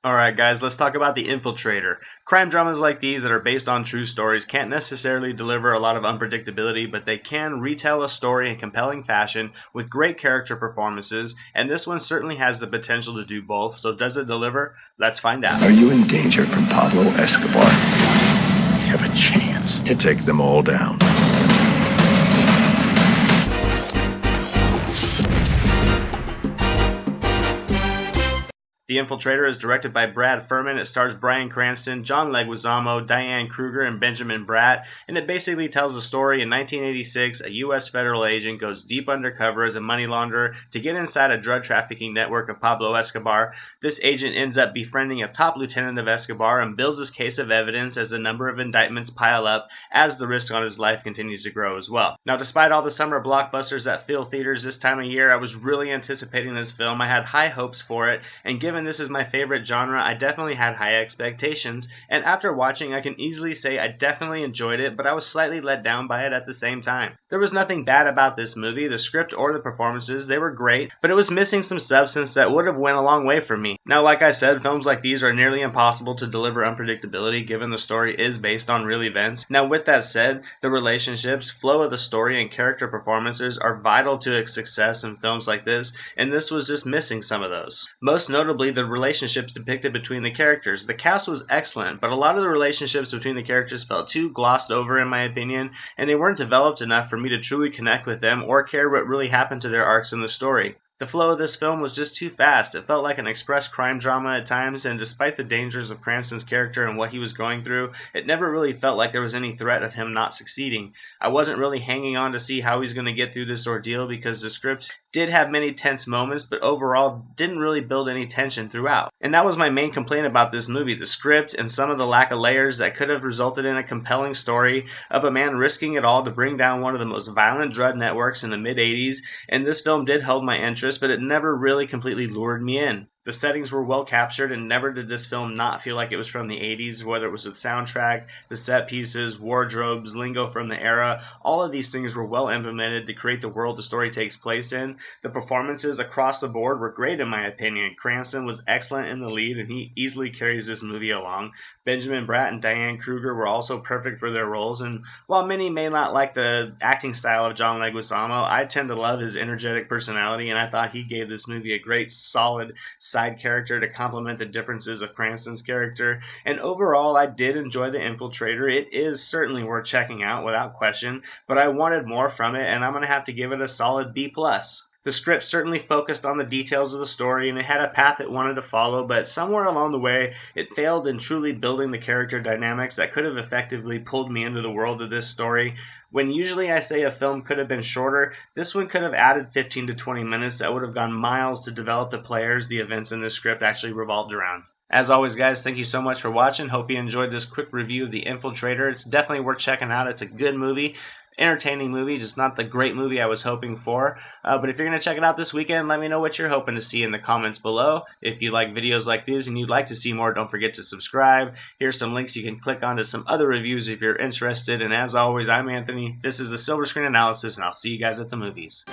Alright guys, let's talk about The Infiltrator. Crime dramas like these that are based on true stories can't necessarily deliver a lot of unpredictability, but they can retell a story in compelling fashion with great character performances, and this one certainly has the potential to do both, so does it deliver? Let's find out. Are you in danger from Pablo Escobar? We have a chance to take them all down. The Infiltrator is directed by Furman. It stars Bryan, Cranston, John Leguizamo, Diane, Kruger, and Benjamin Bratt, and it basically tells the story in 1986. A U.S. federal agent goes deep undercover as a money launderer to get inside a drug trafficking network of Pablo Escobar. This agent ends up befriending a top lieutenant of Escobar and builds his case of evidence as the number of indictments pile up as the risk on his life continues to grow as well. Now, despite all the summer blockbusters that fill theaters this time of year, I was really anticipating this film. I had high hopes for it, and given this is my favorite genre, I definitely had high expectations, and after watching I can easily say I definitely enjoyed it, but I was slightly let down by it at the same time. There was nothing bad about this movie, the script or the performances, they were great, but it was missing some substance that would have went a long way for me. Now, like I said, films like these are nearly impossible to deliver unpredictability given the story is based on real events. Now, with that said, the relationships, flow of the story, and character performances are vital to its success in films like this, and this was just missing some of those. Most notably, the relationships depicted between the characters. The cast was excellent, but a lot of the relationships between the characters felt too glossed over in my opinion, and they weren't developed enough for me to truly connect with them or care what really happened to their arcs in the story. The flow of this film was just too fast. It felt like an express crime drama at times, and despite the dangers of Cranston's character and what he was going through, it never really felt like there was any threat of him not succeeding. I wasn't really hanging on to see how he's going to get through this ordeal because the script did have many tense moments, but overall didn't really build any tension throughout. And that was my main complaint about this movie, the script and some of the lack of layers that could have resulted in a compelling story of a man risking it all to bring down one of the most violent drug networks in the mid-80s, and this film did hold my interest, but it never really completely lured me in. The settings were well captured, and never did this film not feel like it was from the 80s, whether it was the soundtrack, the set pieces, wardrobes, lingo from the era. All of these things were well implemented to create the world the story takes place in. The performances across the board were great in my opinion. Cranston was excellent in the lead, and he easily carries this movie along. Benjamin Bratt and Diane Kruger were also perfect for their roles, and while many may not like the acting style of John Leguizamo, I tend to love his energetic personality, and I thought he gave this movie a great, solid side character to complement the differences of Cranston's character. And overall, I did enjoy The Infiltrator. It is certainly worth checking out without question, but I wanted more from it, and I'm going to have to give it a solid B+. The script certainly focused on the details of the story, and it had a path it wanted to follow, but somewhere along the way, it failed in truly building the character dynamics that could have effectively pulled me into the world of this story. When usually I say a film could have been shorter, this one could have added 15 to 20 minutes that would have gone miles to develop the players the events in this script actually revolved around. As always, guys, thank you so much for watching. Hope you enjoyed this quick review of The Infiltrator. It's definitely worth checking out. It's a good movie, entertaining movie, just not the great movie I was hoping for. But if you're going to check it out this weekend, let me know what you're hoping to see in the comments below. If you like videos like these and you'd like to see more, don't forget to subscribe. Here's some links you can click on to some other reviews if you're interested. And as always, I'm Anthony. This is the Silver Screen Analysis, and I'll see you guys at the movies.